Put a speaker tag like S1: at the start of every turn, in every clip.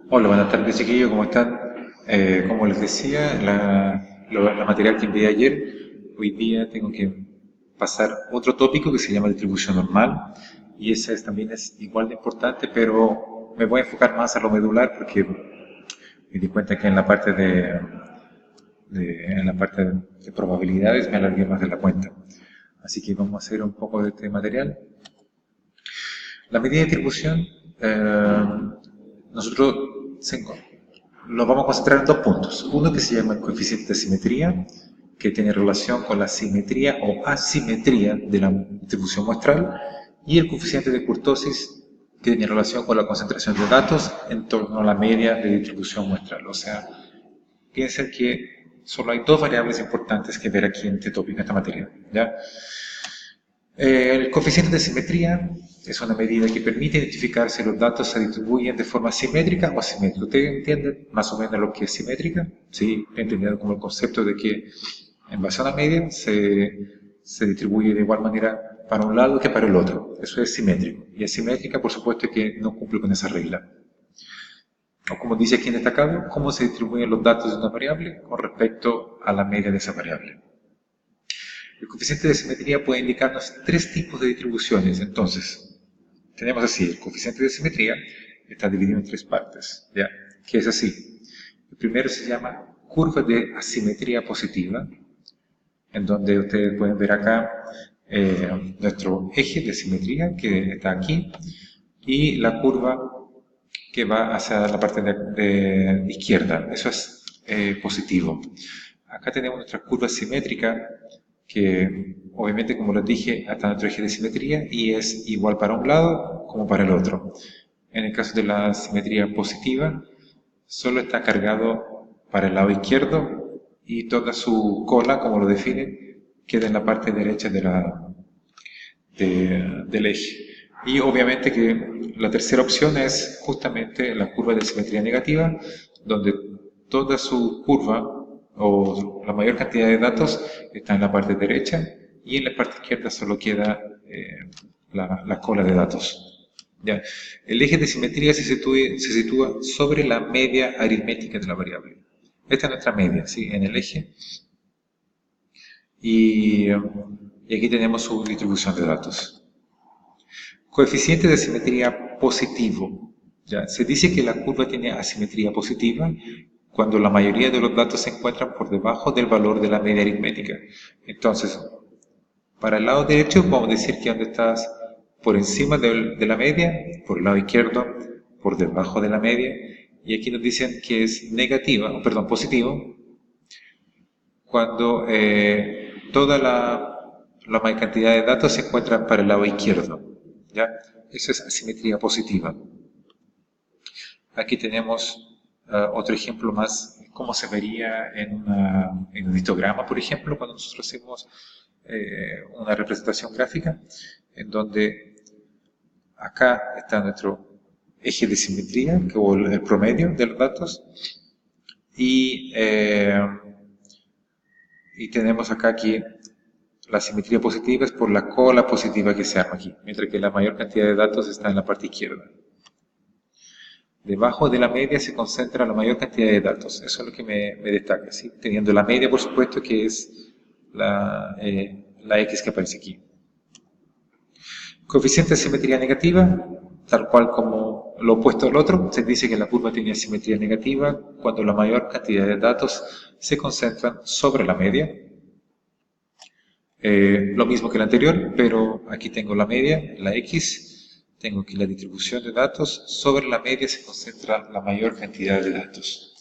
S1: Hola, buenas tardes chiquillos, ¿cómo están? Como les decía, la material que envié ayer, hoy día tengo que pasar otro tópico que se llama distribución normal y ese también es igual de importante, pero me voy a enfocar más a lo medular porque me di cuenta que en la parte en la parte de probabilidades me alargué más de la cuenta. Así que vamos a hacer un poco de este material. La medida de distribución, eh, nosotros nos vamos a concentrar en dos puntos. Uno que se llama el coeficiente de simetría, que tiene relación con la simetría o asimetría de la distribución muestral, y el coeficiente de kurtosis, que tiene relación con la concentración de datos en torno a la media de distribución muestral. O sea, piensen que solo hay dos variables importantes que ver aquí en este tópico, en esta materia. ¿Ya? El coeficiente de simetría es una medida que permite identificar si los datos se distribuyen de forma simétrica o asimétrica. ¿Ustedes entienden más o menos lo que es simétrica? Sí, entendiendo como el concepto de que en base a una media se distribuye de igual manera para un lado que para el otro. Eso es simétrico. Y asimétrica, por supuesto, que no cumple con esa regla. O como dice aquí en destacado, cómo se distribuyen los datos de una variable con respecto a la media de esa variable. El coeficiente de simetría puede indicarnos tres tipos de distribuciones. Entonces, tenemos así, el coeficiente de simetría está dividido en tres partes, ¿ya? Que es así. El primero se llama curva de asimetría positiva, en donde ustedes pueden ver acá nuestro eje de simetría, que está aquí, y la curva que va hacia la parte de izquierda. Eso es positivo. Acá tenemos nuestra curva simétrica, que obviamente, como les dije, está nuestro eje de simetría y es igual para un lado como para el otro. En el caso de la simetría positiva, solo está cargado para el lado izquierdo y toda su cola, como lo define, queda en la parte derecha del eje. Y obviamente que la tercera opción es justamente la curva de simetría negativa, donde toda su curva o la mayor cantidad de datos está en la parte derecha y en la parte izquierda solo queda la cola de datos. ¿Ya? El eje de simetría se sitúa sobre la media aritmética de la variable. Esta es nuestra media, ¿sí? En el eje. Y aquí tenemos su distribución de datos. Coeficiente de simetría positivo. ¿Ya? Se dice que la curva tiene asimetría positiva cuando la mayoría de los datos se encuentran por debajo del valor de la media aritmética. Entonces, para el lado derecho podemos decir que donde estás por encima de la media, por el lado izquierdo, por debajo de la media, y aquí nos dicen que es negativa, perdón, positivo, cuando toda la mayor cantidad de datos se encuentran para el lado izquierdo. ¿Ya? Eso es asimetría positiva. Aquí tenemos otro ejemplo más, cómo se vería en un histograma, por ejemplo, cuando nosotros hacemos una representación gráfica, en donde acá está nuestro eje de simetría, que es el promedio de los datos, y, y tenemos acá que la simetría positiva es por la cola positiva que se arma aquí, mientras que la mayor cantidad de datos está en la parte izquierda. Debajo de la media se concentra la mayor cantidad de datos. Eso es lo que me destaca, ¿sí? Teniendo la media, por supuesto, que es la X que aparece aquí. Coeficiente de simetría negativa, tal cual como lo opuesto al otro, se dice que la curva tiene simetría negativa cuando la mayor cantidad de datos se concentran sobre la media. Lo mismo que el anterior, pero aquí tengo la media, la X, tengo aquí la distribución de datos, sobre la media se concentra la mayor cantidad de datos.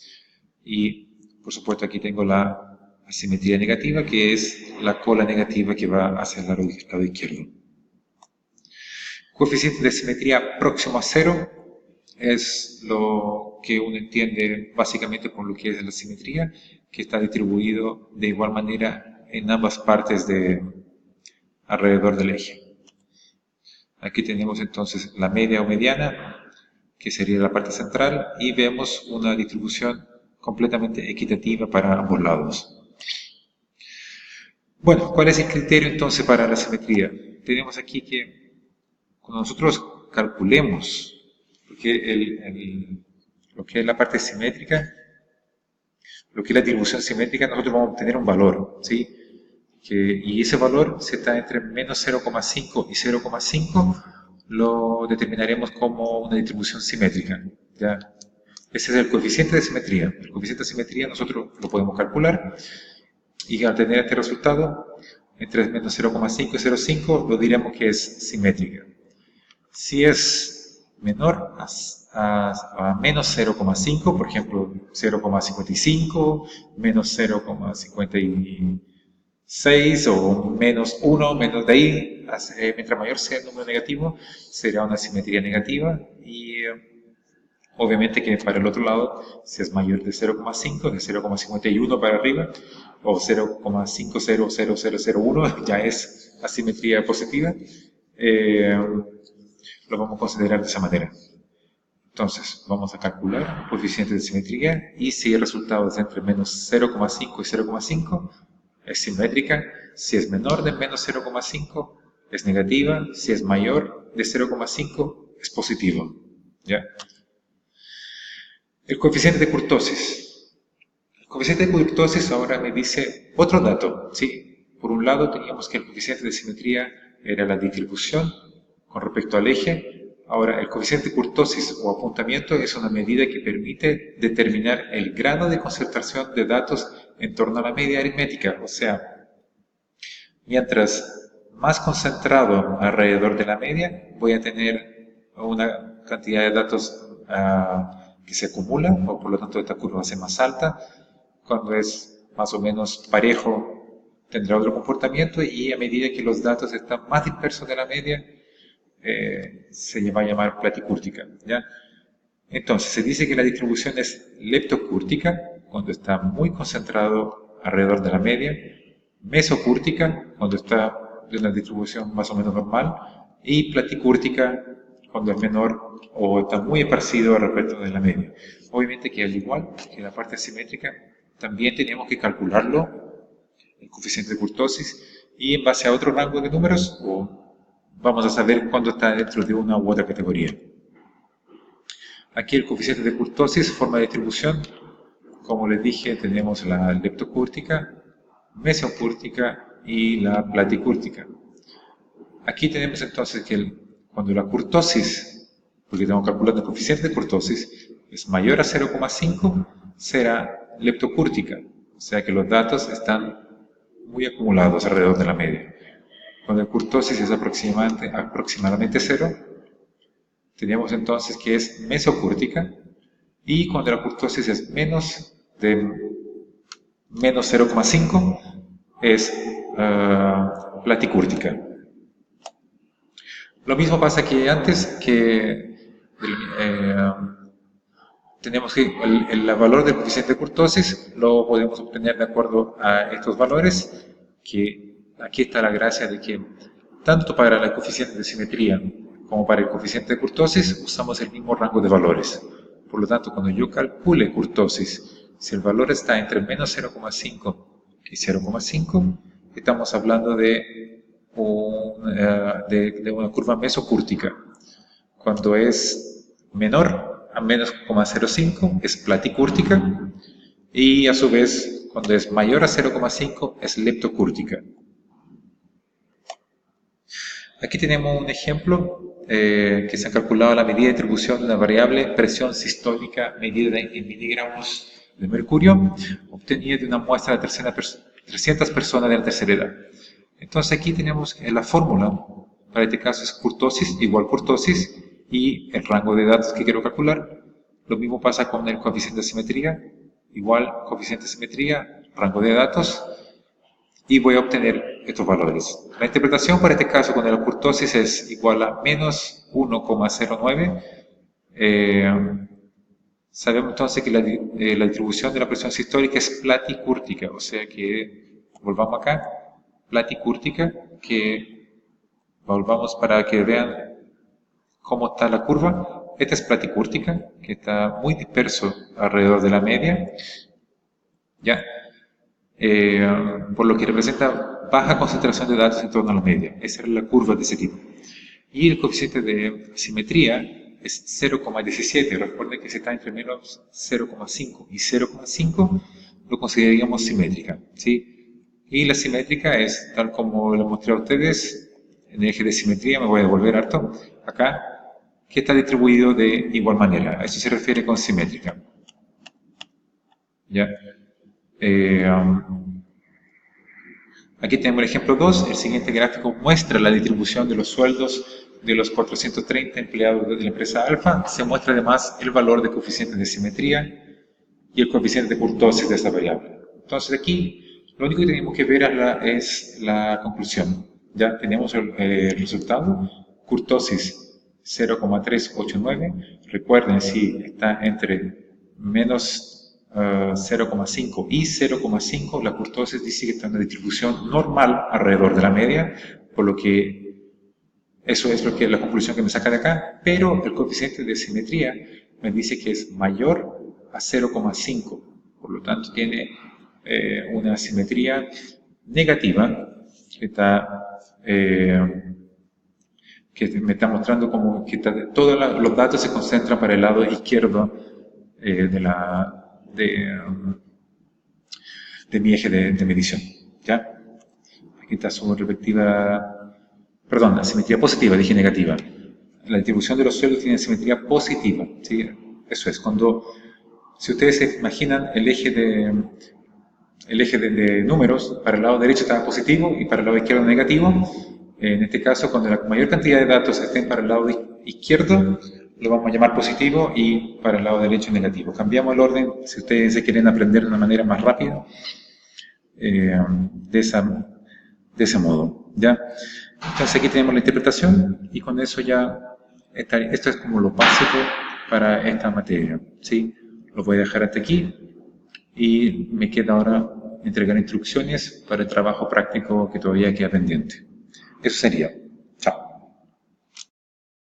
S1: Y, por supuesto, aquí tengo la asimetría negativa, que es la cola negativa que va hacia el lado izquierdo. Coeficiente de simetría próximo a cero es lo que uno entiende básicamente por lo que es la simetría, que está distribuido de igual manera en ambas partes alrededor del eje. Aquí tenemos entonces la media o mediana, que sería la parte central, y vemos una distribución completamente equitativa para ambos lados. Bueno, ¿cuál es el criterio entonces para la simetría? Tenemos aquí que cuando nosotros calculemos, porque lo que es la parte simétrica, lo que es la distribución simétrica, nosotros vamos a obtener un valor, ¿sí? Y ese valor, si está entre menos 0,5 y 0,5, lo determinaremos como una distribución simétrica, ¿ya? Ese es el coeficiente de simetría. El coeficiente de simetría nosotros lo podemos calcular y al tener este resultado, entre menos 0,5 y 0,5, lo diremos que es simétrica. Si es menor a menos 0,5, por ejemplo, 0,55, menos 0,56 o menos 1, menos de ahí, mientras mayor sea el número negativo, será una simetría negativa y obviamente que para el otro lado, si es mayor de 0,5, de 0,51 para arriba, o 0,500001, ya es asimetría positiva, lo vamos a considerar de esa manera. Entonces, vamos a calcular el coeficiente de simetría y si el resultado es entre menos 0,5 y 0,5, es simétrica. Si es menor de menos 0,5, es negativa. Si es mayor de 0,5, es positivo. ¿Ya? El coeficiente de kurtosis. El coeficiente de kurtosis ahora me dice otro dato, ¿sí? Por un lado teníamos que el coeficiente de simetría era la distribución con respecto al eje. Ahora, el coeficiente de kurtosis o apuntamiento es una medida que permite determinar el grado de concentración de datos en torno a la media aritmética. O sea, mientras más concentrado alrededor de la media, voy a tener una cantidad de datos que se acumula, o por lo tanto esta curva va a ser más alta. Cuando es más o menos parejo, tendrá otro comportamiento, y a medida que los datos están más dispersos de la media, se va a llamar platicúrtica, ¿ya? Entonces, se dice que la distribución es leptocúrtica, cuando está muy concentrado alrededor de la media, mesocúrtica, cuando está en una distribución más o menos normal, y platicúrtica, cuando es menor o está muy esparcido respecto de la media. Obviamente que al igual que la parte simétrica, también tenemos que calcularlo, el coeficiente de kurtosis, y en base a otro rango de números, vamos a saber cuándo está dentro de una u otra categoría. Aquí el coeficiente de kurtosis, forma de distribución, como les dije, tenemos la leptocúrtica, mesocúrtica y la platicúrtica. Aquí tenemos entonces que cuando la kurtosis, porque estamos calculando el coeficiente de kurtosis, es mayor a 0,5, será leptocúrtica, o sea que los datos están muy acumulados alrededor de la media. Cuando el kurtosis es aproximadamente 0, tenemos entonces que es mesocúrtica, y cuando la kurtosis es menos 0,5 es platicúrtica. Lo mismo pasa que antes, que tenemos que el valor del coeficiente de kurtosis lo podemos obtener de acuerdo a estos valores, que aquí está la gracia de que tanto para el coeficiente de simetría como para el coeficiente de kurtosis usamos el mismo rango de valores. Por lo tanto, cuando yo calcule kurtosis, si el valor está entre menos 0,5 y 0,5, estamos hablando de una curva mesocúrtica. Cuando es menor a menos 0,05 es platicúrtica, y a su vez cuando es mayor a 0,5 es leptocúrtica. Aquí tenemos un ejemplo que se ha calculado la medida de distribución de una variable presión sistólica medida en miligramos de mercurio, obtenida de una muestra de 300 personas de la tercera edad. Entonces aquí tenemos la fórmula, para este caso es kurtosis igual kurtosis y el rango de datos que quiero calcular. Lo mismo pasa con el coeficiente de simetría, igual coeficiente de simetría, rango de datos, y voy a obtener estos valores. La interpretación para este caso con la kurtosis es igual a menos 1,09. Sabemos entonces que la distribución de la presión sistólica es platicúrtica, o sea que, volvamos acá, platicúrtica, que volvamos para que vean cómo está la curva. Esta es platicúrtica, que está muy disperso alrededor de la media, ¿ya? Por lo que representa baja concentración de datos en torno a la media. Esa es la curva de ese tipo. Y el coeficiente de simetría es 0,17. Recuerden que si está entre menos 0,5 y 0,5 lo consideraríamos simétrica, ¿sí? Y la simétrica es, tal como lo mostré a ustedes, en el eje de simetría, me voy a devolver harto, acá, que está distribuido de igual manera. A eso se refiere con simétrica. ¿Ya? Aquí tenemos el ejemplo 2. El siguiente gráfico muestra la distribución de los sueldos de los 430 empleados de la empresa Alfa. Se muestra además el valor de coeficientes de simetría y el coeficiente de kurtosis de esta variable. Entonces aquí lo único que tenemos que ver es la conclusión. Ya tenemos el resultado, kurtosis 0,389. Recuerden, si está entre menos 0,5 y 0,5, la kurtosis dice que está en una distribución normal alrededor de la media, por lo que eso es la conclusión que me saca de acá, pero el coeficiente de simetría me dice que es mayor a 0,5, por lo tanto tiene una simetría negativa que me está mostrando como que todos los datos se concentran para el lado izquierdo de mi eje de medición. ¿Ya? Aquí está su respectiva, perdón, la simetría positiva, dije negativa. La distribución de los sueldos tiene simetría positiva, ¿sí? Eso es, si ustedes se imaginan el eje de números, para el lado derecho está positivo y para el lado izquierdo negativo. En este caso, cuando la mayor cantidad de datos estén para el lado izquierdo, lo vamos a llamar positivo, y para el lado derecho negativo. Cambiamos el orden si ustedes se quieren aprender de una manera más rápida, de ese modo. ¿Ya? Entonces aquí tenemos la interpretación, y con eso ya esto es como lo básico para esta materia, ¿sí? Lo voy a dejar hasta aquí y me queda ahora entregar instrucciones para el trabajo práctico que todavía queda pendiente. Eso sería.